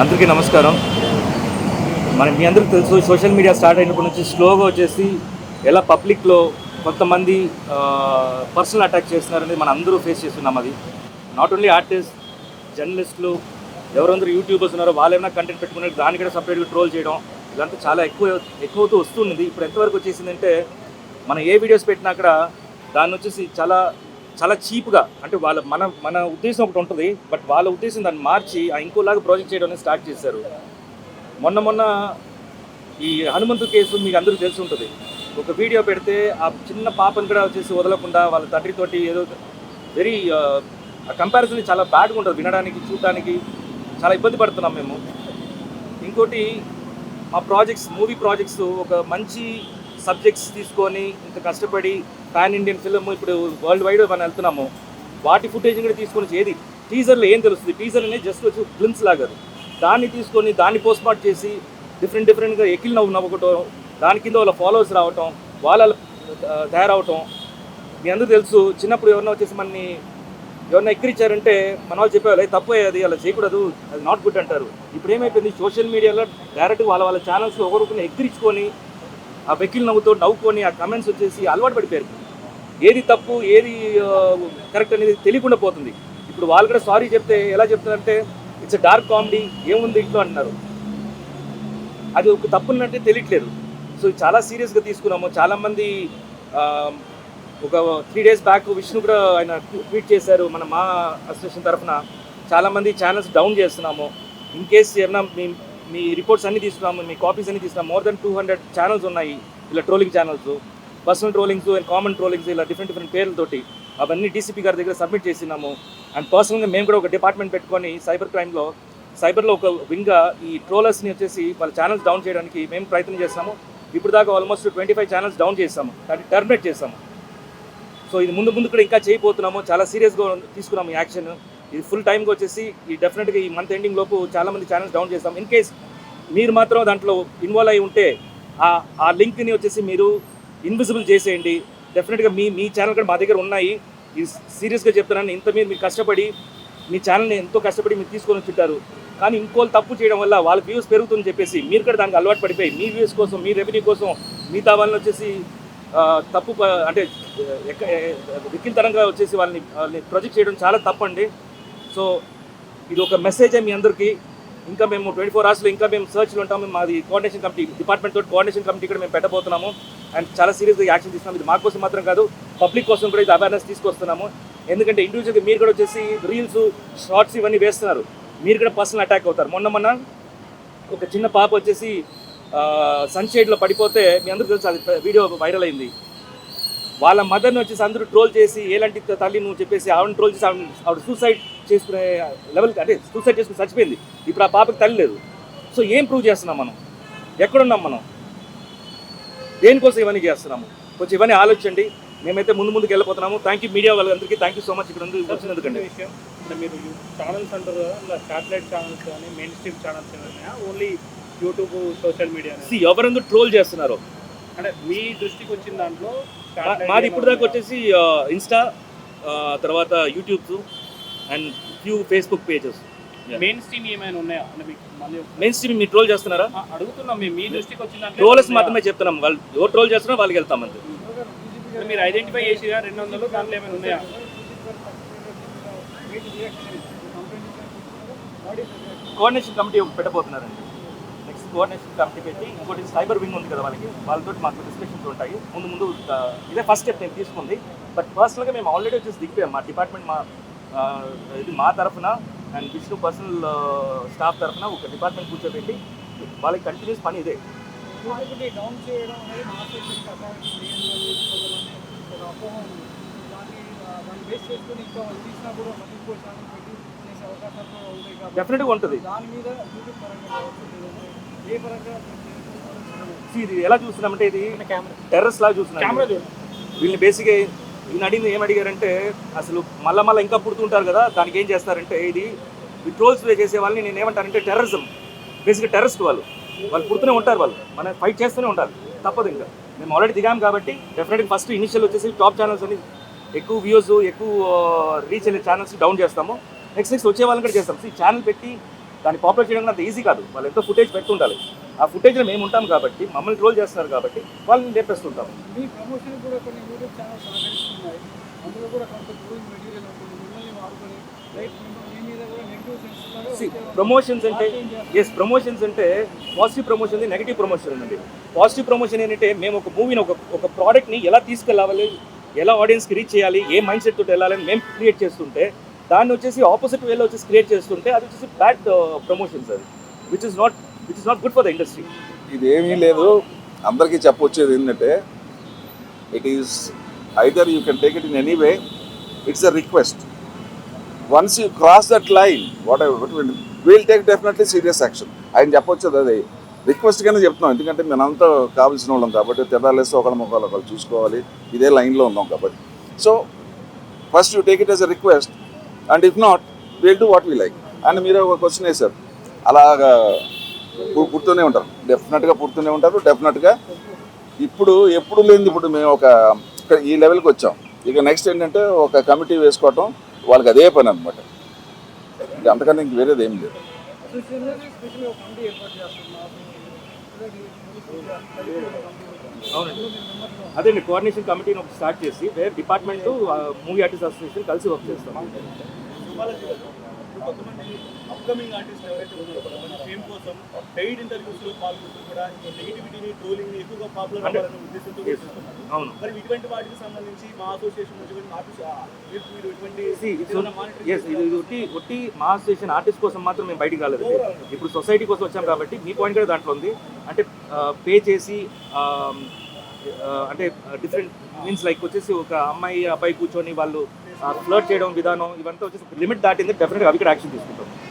అందరికీ నమస్కారం. మీ అందరికీ తెలుసు సోషల్ మీడియా స్టార్ట్ అయినప్పటి నుంచి స్లోగా వచ్చేసి ఎలా పబ్లిక్లో కొంతమంది పర్సనల్ అటాక్ చేస్తున్నారనేది మనం అందరూ ఫేస్ చేస్తున్నాం. అది నాట్ ఓన్లీ ఆర్టిస్ట్, జర్నలిస్టులు, ఎవరందరూ యూట్యూబర్స్ ఉన్నారో వాళ్ళేమైనా కంటెంట్ పెట్టుకున్నారు దాన్ని కూడా సపరేట్గా ట్రోల్ చేయడం ఇదంతా చాలా ఎక్కువవుతూ వస్తుంది. ఇప్పుడు ఎంతవరకు వచ్చేసిందంటే మనం ఏ వీడియోస్ పెట్టినా అక్కడ దాన్ని వచ్చేసి చాలా చాలా చీప్గా, అంటే మన ఉద్దేశం ఒకటి ఉంటుంది, బట్ వాళ్ళ ఉద్దేశం దాన్ని మార్చి ఇంకోలాగా ప్రాజెక్ట్ చేయడం అనేది స్టార్ట్ చేశారు. మొన్న ఈ హనుమంతు కేసు మీకు అందరికీ తెలిసి ఉంటుంది. ఒక వీడియో పెడితే ఆ చిన్న పాపను కూడా వచ్చేసి వదలకుండా వాళ్ళ తండ్రితోటి ఏదో వెరీ కంపారిజన్ చాలా బ్యాడ్గా ఉంటుంది, వినడానికి చూడడానికి చాలా ఇబ్బంది పడుతున్నాం మేము. ఇంకోటి మా మూవీ ప్రాజెక్ట్స్ ఒక మంచి సబ్జెక్ట్స్ తీసుకొని ఇంత కష్టపడి పాన్ ఇండియన్ ఫిల్మ్ ఇప్పుడు వరల్డ్ వైడ్ మనం వెళ్తున్నాము, వాటి ఫుటేజ్ కూడా తీసుకొని ఏది టీజర్లో ఏం తెలుస్తుంది? టీజర్ అనేది జస్ట్ వచ్చి గ్లిమ్స్ లాగా, దాన్ని తీసుకొని దాన్ని పోస్ట్మార్ట్ చేసి డిఫరెంట్గా ఎక్కిల్ నవ్వుకోవటం, దాని కింద వాళ్ళ ఫాలోవర్స్ రావటం, వాళ్ళ తయారవటం. మీ అందరూ తెలుసు, చిన్నప్పుడు ఎవరన్నా వచ్చేసి మనని ఎవరన్నా ఎక్కిరిచ్చారంటే మన వాళ్ళు చెప్పేవాళ్ళు తప్పు, అది అలా చేయకూడదు, అది నాట్ గుడ్ అంటారు. ఇప్పుడు ఏమైపోయింది, సోషల్ మీడియాలో డైరెక్ట్గా వాళ్ళ ఛానల్స్లో ఒకరికొకరిని ఎక్కిరించుకొని ఆ వెకిల్ నవ్వుకొని ఆ కమెంట్స్ వచ్చేసి అలవాటు పడిపోయారు. ఏది తప్పు ఏది కరెక్ట్ అనేది తెలియకుండా పోతుంది. ఇప్పుడు వాళ్ళు కూడా సారీ చెప్తే ఎలా చెప్తారంటే ఇట్స్ డార్క్ కామెడీ, ఏముంది ఇంట్లో అంటున్నారు. అది ఒక తప్పున్నట్టే తెలియట్లేదు. సో చాలా సీరియస్గా తీసుకున్నాము. చాలామంది ఒక 3 days బ్యాక్ విష్ణు కూడా ఆయన ట్వీట్ చేశారు, మా అసోసియేషన్ తరఫున చాలామంది ఛానల్స్ డౌన్ చేస్తున్నాము. ఇన్ కేస్ ఏమన్నా మీ రిపోర్ట్స్ అన్నీ తీసుకున్నాము, మీ కాపీస్ అన్నీ తీసుకున్నాము. మోర్ దెన్ 200 ఛానల్స్ ఉన్నాయి ఇలా trolling channels, personal trollings and common trollings, ఇలా డిఫరెంట్ పేర్లతోటి అవన్నీ డీసీపీ గారి దగ్గర సబ్మిట్ చేసినాము. అండ్ పర్సనల్గా మేము కూడా ఒక డిపార్ట్మెంట్ పెట్టుకొని సైబర్లో ఒక వింగ్గా ఈ ట్రోలర్స్ని వచ్చేసి వాళ్ళ ఛానల్స్ డౌన్ చేయడానికి మేము ప్రయత్నం చేస్తాము. ఇప్పుడు దాకా ఆల్మోస్ట్ 25 ఛానల్స్ డౌన్ చేస్తాము, దాన్ని టర్మినేట్ చేస్తాము. సో ఇది ముందు కూడా ఇంకా చేయబోతున్నాము. చాలా సీరియస్గా తీసుకున్నాము ఈ యాక్షన్. ఇది ఫుల్ టైమ్గా వచ్చేసి డెఫినెట్గా ఈ మంత్ ఎండింగ్ లోపు చాలామంది ఛానల్స్ డౌన్ చేస్తాం. ఇన్ కేస్ మీరు మాత్రం దాంట్లో ఇన్వాల్వ్ అయి ఉంటే ఆ లింక్ని వచ్చేసి మీరు ఇన్విజిబుల్ చేసేయండి. డెఫినెట్గా మీ ఛానల్ కూడా మా దగ్గర ఉన్నాయి. ఇది సీరియస్గా చెప్తున్నాను. మీరు కష్టపడి మీ ఛానల్ని ఎంతో కష్టపడి మీరు తీసుకొని వచ్చుంటారు, కానీ ఇంకోళ్ళు తప్పు చేయడం వల్ల వాళ్ళ వ్యూస్ పెరుగుతుందని చెప్పేసి మీరు కూడా దానికి అలవాటు పడిపోయి మీ వ్యూస్ కోసం, మీ రెవెన్యూ కోసం మిగతా వాళ్ళని వచ్చేసి తప్పు అంటే వికిల్తరంగా వచ్చేసి వాళ్ళని ప్రొజెక్ట్ చేయడం చాలా తప్పండి. సో ఇది ఒక మెసేజే మీ అందరికీ. ఇంకా మేము 24 hours ఇంకా మేము సర్చ్లో ఉంటాము. మాది కోఆర్డినేషన్ కమిటీ, డిపార్ట్మెంట్ తోటి కోఆర్డినేషన్ కమిటీ కూడా మేము పెట్టబోతున్నాము. అండ్ చాలా సీరియస్గా యాక్షన్ తీసుకున్నాము. ఇది మా కోసం మాత్రం కాదు, పబ్లిక్ కోసం కూడా ఇది అవేర్నెస్ తీసుకొస్తున్నాము. ఎందుకంటే ఇండివిజువల్గా మీరు కూడా వచ్చేసి రీల్స్, షార్ట్స్ ఇవన్నీ వేస్తున్నారు, మీరు కూడా పర్సనల్ అటాక్ అవుతారు. మొన్న ఒక చిన్న పాప వచ్చేసి సన్షేడ్లో పడిపోతే మీ అందరూ తెలుసు, అది వీడియో వైరల్ అయింది. వాళ్ళ మదర్ని వచ్చేసి అందరూ ట్రోల్ చేసి ఏలాంటి తల్లి నువ్వు చెప్పేసి ఆవిడని ట్రోల్ చేసి ఆవిడ సూసైడ్ చేసుకునే లెవెల్కి, అంటే సూసైడ్ చేసుకుని చచ్చిపోయింది. ఇప్పుడు ఆ పాపకి తల్లి లేదు. సో ఏం ప్రూవ్ చేస్తున్నాం మనం? ఎక్కడున్నాం మనం? దేనికోసం ఇవన్నీ చేస్తున్నాము? కొంచెం ఇవన్నీ ఆలోచించండి. మేమైతే ముందుకు వెళ్ళిపోతున్నాము. థ్యాంక్ యూ మీడియా వాళ్ళందరికీ, థ్యాంక్ యూ సో మచ్ ఇక్కడ వచ్చినందుకండి. విషయం అంటే మీరు ఛానల్స్ అంటారు కదా, ఇలా శాటిలైట్ ఛానల్స్ కానీ మెయిన్ స్ట్రీమ్ ఛానల్స్ ఏమైనా ఓన్లీ యూట్యూబ్, సోషల్ మీడియా ఎవరెందుకు ట్రోల్ చేస్తున్నారు అంటే మీ దృష్టికి వచ్చిన దాంట్లో మాది ఇప్పుడు దాకా వచ్చేసి ఇన్స్టా, తర్వాత YouTubes and few Facebook pages. Main stream ఏమైనా ఉన్నాయా అంటే మీకు మళ్ళీ మెయిన్ స్ట్రీమ్ మీరు ట్రోల్ చేస్తున్నారా? అడుగుతున్నాం. మీ దృష్టికి వచ్చిన దాంట్లో ట్రోలర్స్ మాత్రమే చెప్తున్నాం. వాళ్ళు ఎవరు ట్రోల్ చేస్తున్నారో వాళ్ళకి వెళ్తామంతే. మీరు ఐడెంటిఫై చేసిగా 200 దాంట్లో ఏమైనా ఉన్నాయా? కోఆర్డినేషన్ కమిటీ పెట్టబోతున్నారండి. నెక్స్ట్ కోఆర్డినేషన్ కమిటీ పెట్టి ఇంకోటి సైబర్ వింగ్ ఉంది కదా, వాళ్ళతో మాకు డిస్కషన్స్ ఉంటాయి. ముందు ఇదే ఫస్ట్ స్టెప్ నేను తీసుకుంది. బట్ పర్సనల్గా మేము ఆల్రెడీ వచ్చేసి దిగిపోయాం. మా డిపార్ట్మెంట్ ఇది మా తరఫున అండ్ విష్ణు పర్సనల్ స్టాఫ్ తరఫున ఒక డిపార్ట్మెంట్ కూర్చోబెట్టి వాళ్ళకి కంటిన్యూస్ పని ఇదే. డౌన్ చేయడం అనేది దాన్ని బేస్ చేసుకుని ఇంకా తీసినా కూడా ఇంకో ఛానల్ పెట్టి చేసే అవకాశాలు కూడా ఉంటాయి కాబట్టి డెఫినెట్గా ఉంటుంది. దాని మీద యూట్యూబ్ పరంగా కావచ్చు, ఏ పరంగా ఇది ఎలా చూస్తున్నామంటే ఇది టెర్రస్ లాగా చూస్తున్నాం. వీళ్ళని బేసిక్గా ఈయన అడిగింది ఏం అడిగారంటే, అసలు మళ్ళీ ఇంకా పుడుతుంటారు కదా, దానికి ఏం చేస్తారంటే ఇది ట్రోల్స్ చేసే వాళ్ళని నేను ఏమంటానంటే టెర్రరిజం. బేసిక్గా టెర్రరిస్ట్ వాళ్ళు పుడుతూనే ఉంటారు, మనం ఫైట్ చేస్తూనే ఉండాలి, తప్పదు. ఇంకా మేము ఆల్రెడీ దిగాం కాబట్టి డెఫినెట్గా ఫస్ట్ ఇనిషియల్ వచ్చేసి టాప్ ఛానల్స్ అని ఎక్కువ వ్యూస్, ఎక్కువ రీచ్ అనే ఛానల్స్ డౌన్ చేస్తాము. నెక్స్ట్ వచ్చే వాళ్ళని కూడా చేస్తాం. ఈ ఛానల్ పెట్టి దాన్ని పాపులర్ చేయడం అంత ఈజీ కాదు. వాళ్ళు ఎంతో ఫుటేజ్ పెట్టుండాలి. ఆ ఫుటేజ్లో మేము ఉంటాం కాబట్టి, మమ్మల్ని ట్రోల్ చేస్తున్నారు కాబట్టి వాళ్ళని లేపేస్తుంటాం. మీ ప్రమోషన్ కూడా కొన్ని యూట్యూబ్ ఛానల్స్ సహకరిస్తున్నాయి. అందులో కూడా కొంత గ్రోయింగ్ మెటీరియల్ ఉంటుంది. మిమ్మల్ని వాడుకొని రైట్ మీ మీద కూడా నెగిటివ్ సెన్స్ ప్రమోషన్స్ అంటే ప్రమోషన్స్ అంటే పాజిటివ్ ప్రమోషన్ ఉంది, నెగిటివ్ ప్రమోషన్ ఉందండి. పాజిటివ్ ప్రమోషన్ ఏంటంటే మేము ఒక మూవీని ఒక ప్రోడక్ట్ని ఎలా తీసుకెళ్ళాలి, ఎలా ఆడియన్స్కి రీచ్ చేయాలి, ఏ మైండ్ సెట్ తోటి వెళ్ళాలని మేము క్రియేట్ చేస్తుంటే, దాన్ని వచ్చేసి ఆపోజిట్ వేలో వచ్చేసి క్రియేట్ చేస్తుంటే అది వచ్చేసి బ్యాడ్ ప్రమోషన్స్. అది which is not good for the industry. ఇదేమీ లేదు, అందరికీ చెప్పొచ్చేది ఏంటంటే it is either you can take it in any way, it's a request. Once you cross that line what ever will take definitely serious action. ఆయన చెప్పొచ్చేది అది రిక్వెస్ట్గానే చెప్తున్నాం, ఎందుకంటే మనంతా కావాల్సిన వాళ్ళం కాబట్టి తిరగాలేస్తే ఒకళ్ళు చూసుకోవాలి, ఇదే లైన్లో ఉన్నాం కాబట్టి. So first you take it as a request and if not will do what we like. And మీరు ఒక క్వశ్చన్ వేశారు, అలాగా పుడుతూనే ఉంటారు, డెఫినెట్గా పుడుతూనే ఉంటారు. డెఫినెట్గా ఇప్పుడు ఎప్పుడు లేనిది ఇప్పుడు మేము ఇక్కడ ఈ లెవెల్కి వచ్చాం. ఇక నెక్స్ట్ ఏంటంటే ఒక కమిటీ వేసుకోవటం, వాళ్ళకి అదే పని అనమాట. ఇంకా అంతకన్నా ఇంక వేరేది ఏం లేదు. స్పెషల్గా ఒక కమిటీ ఏర్పాటు చేస్తున్నాం. అవునండి, అదే కోఆర్డినేషన్ కమిటీని ఒకటి స్టార్ట్ చేసి వేరే డిపార్ట్మెంట్ మూవీ ఆర్టిస్ట్ అసోసియేషన్ కలిసి వర్క్ చేస్తాం. కొంతమంది అప్కమింగ్ ఆర్టిస్ట్ ఎవరైతే ఉన్నారో కొంతమంది ఫేమ్ కోసం పెయిడ్ ఇంటర్వ్యూస్లో పాల్గొంటూ కూడా నెగిటివిటీని ట్రోలింగ్ని ఎక్కువగా పాపులర్ అవ్వాలనే ఉద్దేశంతో చేస్తున్నారు. అవును, మరి ఇటువంటి వాటికి సంబంధించి మా అసోసియేషన్ నుంచి మీరు ఇటువంటి ఇది ఒట్టి మా అసోసియేషన్ ఆర్టిస్ట్ కోసం మాత్రం మేము బయటికి రాలేదు. ఇప్పుడు సొసైటీ కోసం వచ్చాం కాబట్టి మీ పాయింట్ కూడా దాంట్లో ఉంది. అంటే పే చేసి అంటే డిఫరెంట్ మీన్స్ లైక్ వచ్చేసి ఒక అమ్మాయి అబ్బాయి కూర్చొని వాళ్ళు ఫ్లర్ట్ చేయడం విధానం ఇవంతా వచ్చేసి లిమిట్ దాటింది. డెఫినెట్గా అవి కూడా యాక్షన్ తీసుకుంటాం.